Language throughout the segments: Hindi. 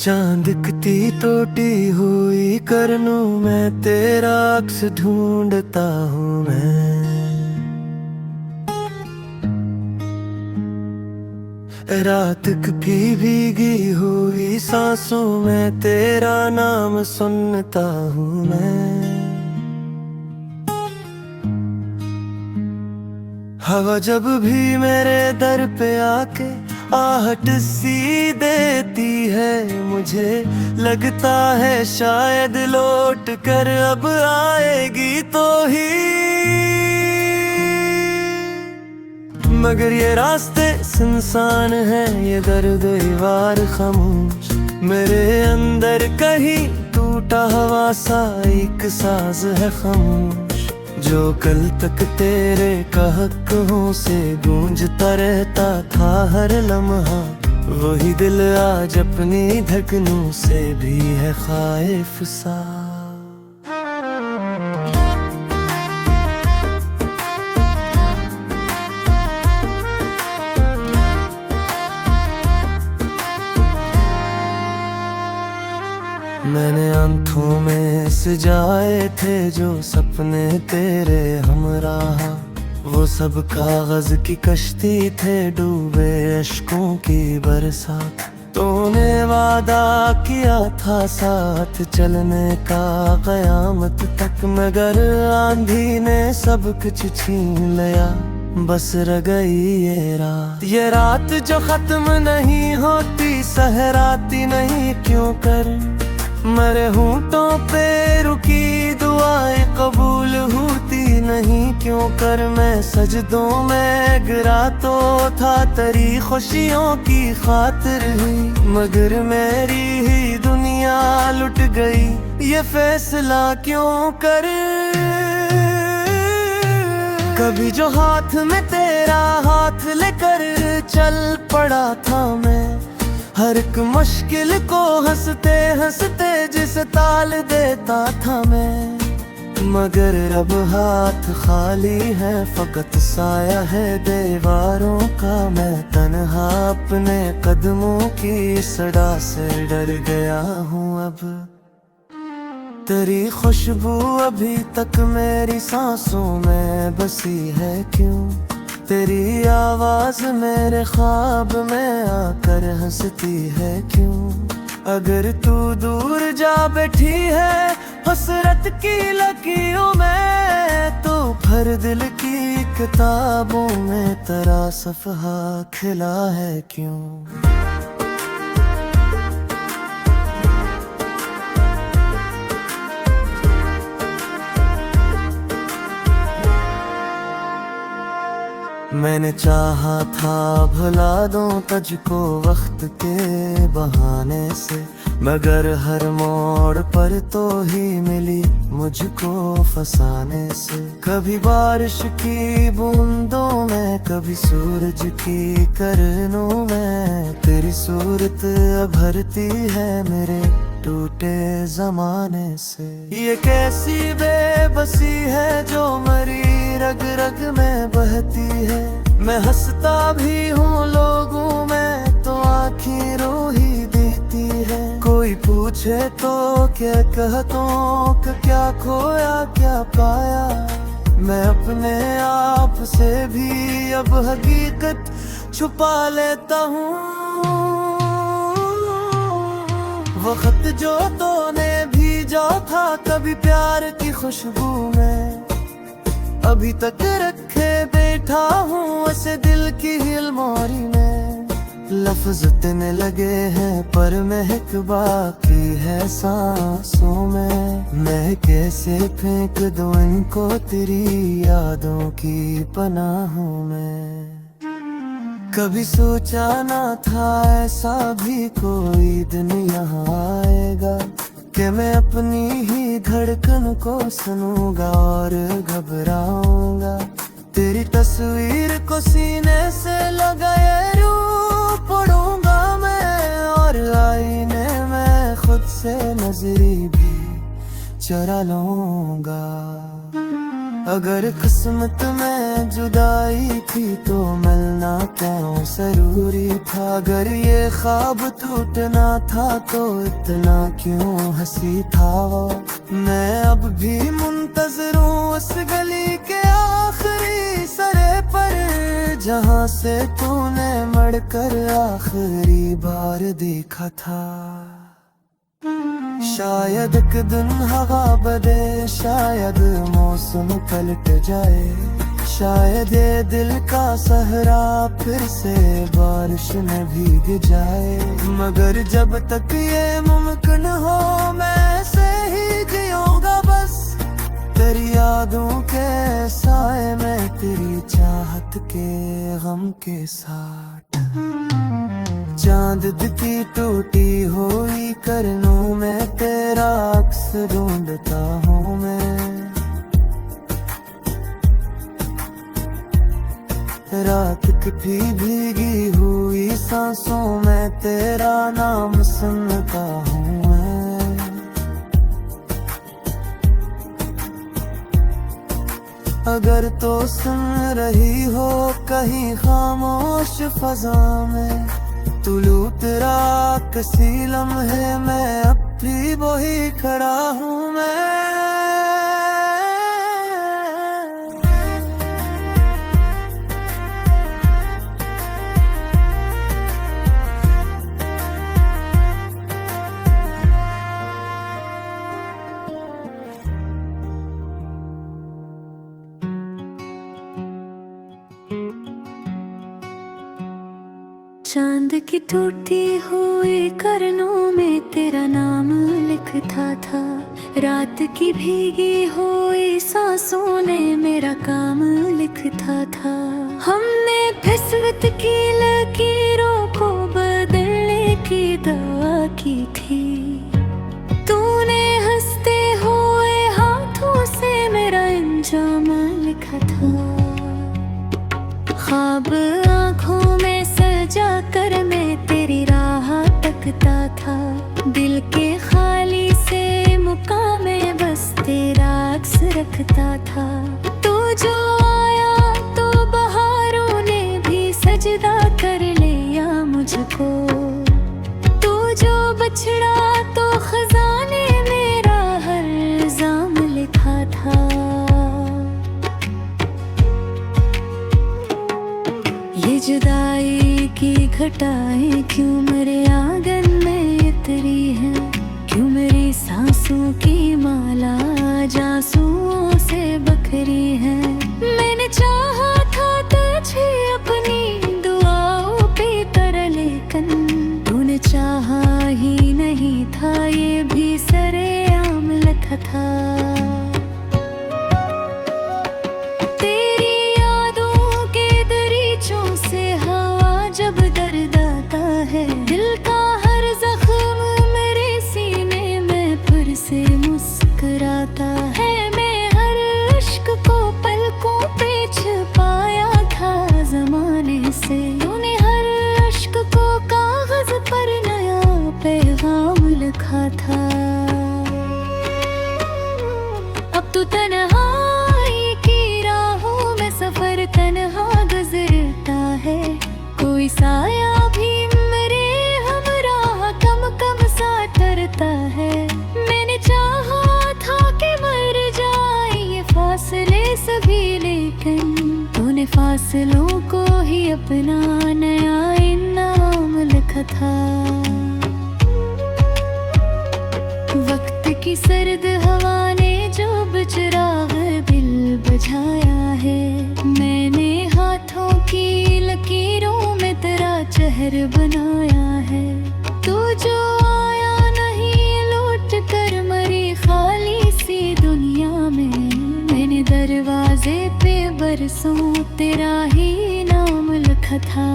चांद की टूटी हुई करनू मैं तेरा अक्स ढूंढता हूँ मैं। रात की भीगी हुई सांसों में तेरा नाम सुनता हूँ मैं। हवा जब भी मेरे दर पे आके आहट सी देती है, मुझे लगता है शायद लौट कर अब आएगी तो ही। मगर ये रास्ते सुनसान है, ये दर्द दीवार खामोश, मेरे अंदर कहीं टूटा हुआ सा एक साज है खामोश, जो कल तक तेरे कहकों से गूंजता रहता था हर लम्हा। वही दिल आज अपनी धड़कनों से भी है खाइफ सा। मैंने आंखों में सजाए थे जो सपने तेरे हमराह, वो सब कागज की कश्ती थे डूबे अश्कों की बरसात। तूने वादा किया था साथ चलने का कयामत तक, मगर आंधी ने सब कुछ छीन लिया, बस रह गई ये रात जो खत्म नहीं होती, सहराती नहीं क्यों कर। मरे होंठों पे रुकी दुआएं कबूल होती नहीं क्यों कर। मैं सजदों में गिरा तो था तेरी खुशियों की खातिर ही, मगर मेरी ही दुनिया लुट गई, ये फैसला क्यों कर। कभी जो हाथ में तेरा हाथ लेकर चल पड़ा था मैं, हर एक मुश्किल को हंसते हंसते जिसे ताल देता था मैं। मगर अब हाथ खाली है, फकत साया है दीवारों का, मैं तन्हा अपने कदमों की सड़ा से डर गया हूँ अब। तेरी खुशबू अभी तक मेरी सांसों में बसी है क्यों, तेरी आवाज मेरे ख्वाब में आकर हंसती है क्यों। अगर तू दूर जा बैठी है हसरत की लकीरों में, तो भर दिल की किताबों में तेरा सफ़हा खिला है क्यों। मैंने चाहा था भुला दूं तुझको वक्त के बहाने से, मगर हर मोड़ पर तो ही मिली मुझको फसाने से। कभी बारिश की बूंदों में, कभी सूरज की किरणों में, तेरी सूरत भरती है मेरे टूटे जमाने से। ये कैसी बेबसी है जो मरी रग रग में बहती है, मैं हंसता भी हूँ लोगों में तो आँखें रो ही देती है। कोई पूछे तो क्या कहतों का, क्या खोया क्या पाया, मैं अपने आप से भी अब हकीकत छुपा लेता हूँ। वक्त जो तूने भेजा था कभी प्यार की खुशबू में, अभी तक रखे बैठा हूँ ऐसे दिल की हिलमोरी में। लफ्ज इतने लगे हैं पर महक बाकी है सांसों में, मैं कैसे फेंक दूं इनको तेरी यादों की पनाहों में। कभी सोचा ना था ऐसा भी कोई दिन यहाँ आएगा, कि मैं अपनी ही धड़कन को सुनूंगा और घबराऊंगा। तेरी तस्वीर को सीने से लगाए रू पढ़ूंगा मैं, और आईने में खुद से नजरी भी चुरा लूंगा। अगर किस्मत में जुदाई थी तो मिलना क्यों जरूरी था। अगर ये ख्वाब टूटना था तो इतना क्यों हंसी था। मैं अब भी मुंतज़िर हूँ उस गली के आखिरी सरे पर, जहाँ से तूने मड़कर आखिरी बार देखा था। शायद एक दिन हवा बदले, शायद मौसम पलट जाए, शायद ये दिल का सहरा फिर से बारिश में भीग जाए। मगर जब तक ये मुमकिन हो मैं ऐसे ही जियूंगा बस, तेरी यादों के साए में, तेरी चाहत के गम के साथ। चांद की टूटी हुई करनों में तेरा अक्स ढूंढता हूँ मैं। रात की भीगी हुई सांसों में तेरा नाम सुनता हूँ मैं। अगर तो सुन रही हो कहीं खामोश फजा में, तुलू तेरा किसी लम्हे में अब भी वही खड़ा हूँ मैं। चांद की टूटी हुई करनों में तेरा नाम लिखता था। रात की भीगी हुई सांसों ने मेरा काम लिखता था। हमने फिसलत की लकीरों को बदलने की दुआ की थी। तूने हंसते हुए हाथों से मेरा अंजाम लिखा था। ख्वाब आँखों में सजा कर मैं तेरी राह तकता था। दिल के खाली से मुकाम में बस तेरा अक्स रखता था। तू जो आया तो बहारों ने भी सजदा कर लिया मुझको। तू जो बछड़ा तो खजाने मेरा हर इल्जाम लिखा था। ये जुदाई की घटाएं क्यों मेरे आंगन में उतरी हैं। क्यों मेरी सांसों की माला जासूओं से बखरी है। मैंने चाहा था तुझे अपनी दुआओं पे कर, लेकिन तूने चाहा ही नहीं था। ये भी सरेआम लिखा था। दिल का हर जख्म मेरे सीने में फिर से मुस्कुराता है। मैं हर इश्क को पलकों पे छुपाया था ज़माने से। तूने हर इश्क को कागज पर नया पैगाम लिखा था। अब तो तन्हाई की राहों में सफर तन्हा गुजरता है। कोई साया भी है। मैंने चाहा था कि मर जाए ये फासले सभी, लेकिन तूने फासलों को ही अपना नया इनाम लिखा था। वक्त की सर्द हवा ने जो चिराग दिल बुझाया है। मैंने हाथों की लकीरों में तेरा चेहरा बनाया है। तू जो कर मरी खाली सी दुनिया में, मैंने दरवाजे पे बरसों तेरा ही नाम लिखा था।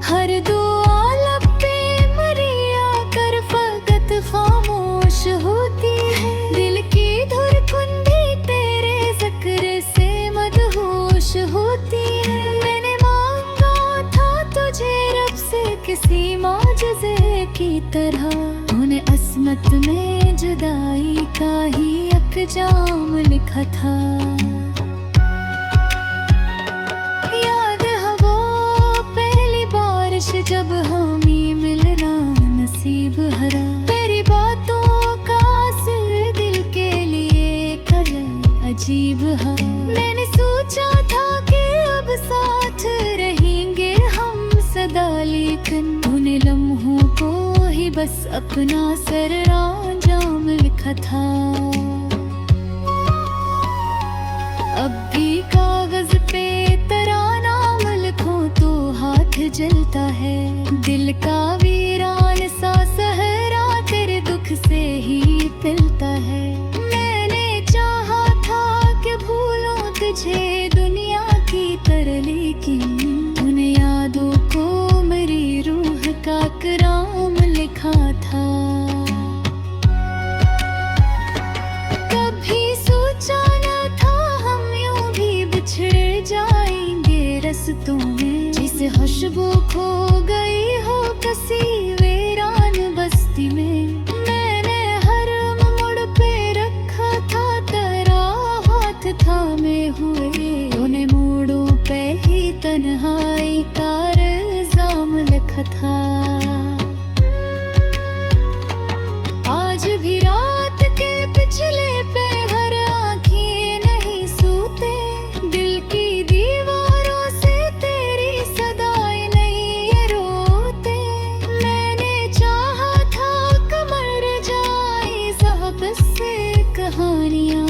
हर दुआ लब पे मरी आकर फकत खामोश होती है। दिल की धड़कन भी तेरे जिक्र से मदहोश होती है। मैंने मांगा था तुझे रब से किसी माजज़े की तरह। तूने अस्मत में जुदाई का ही जाम लिखा था। याद है वो पहली बारिश जब हमें मिलना नसीब हरा। तेरी बातों का असर दिल के लिए कदर अजीब है। मैंने सोचा था कि अब साथ रहेंगे हम सदा, लेकिन उन्हें लम्हों को ही बस अपना सरंजाम लिखा था। अब भी कागज पे तराना लिखूं तो हाथ जलता है। दिल का वीरान सा सहरा तेरे दुख से ही पिलता है। मैंने चाहा था कि भूलूं तुझे दुनिया की तरह, लेकिन उन यादों को मेरी रूह का कराम लिखा था। कभी सोचा न था हम यूं भी बिछड़ जाएंगे रस्तों में। जिस खुशबू खो गई हो किसी वीरान बस्ती में। मैंने हर मोड़ पे रखा था तेरा हाथ थामे हुए। उन्हें मोड़ों पे ही तन्हाई का इल्जाम लिखा था। आज भी रात के पिछले पहर आँखें नहीं सोते। दिल की दीवारों से तेरी सदाएं नहीं ये रोते। मैंने चाहा था कमर जाए साहब से कहानियाँ।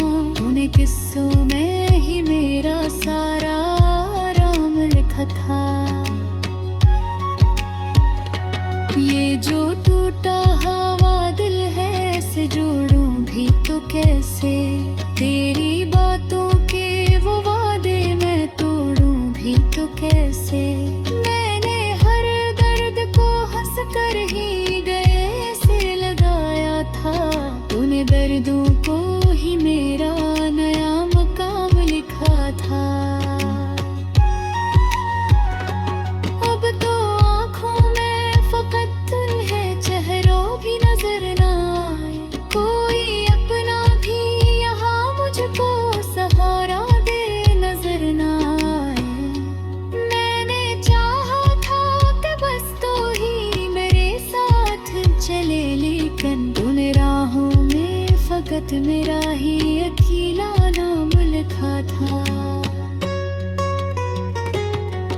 उन्हें किस्सों में ही मेरा सारा आराम लिखा था। ये जो टूटा हवा दिल है इसे जोड़ूं भी तो कैसे। तेरी बातों के वो वादे मैं तोड़ूं भी तो कैसे। मैंने हर दर्द को हंस कर ही गए से लगाया था। उन दर्दों को ही मेरा नया मकाम लिखा था। अब तो आँखों में फकत तुम है, चेहरों भी नजर ना आए। कोई अपना भी यहाँ मुझको सहारा दे नजर ना आए। मैंने चाहा था कि बस तो ही मेरे साथ चले, लेकिन उन राहों में फकत मेरा ही अकेला नाम लिखा था।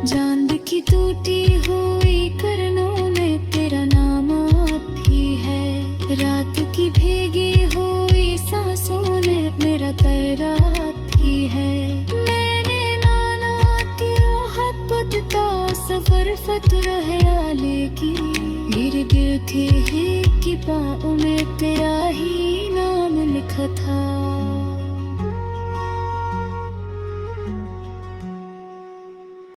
चांद की टूटी हुई किरणों में तेरा नाम आप ही है। रात की भीगी हुई सांसों में मेरा तेरा आप ही है। मैंने नाना की मोहब्बत का सफर फतरा है आले की। गिर गिर थे कि पाँव में तेरा ही नाम लिखा था।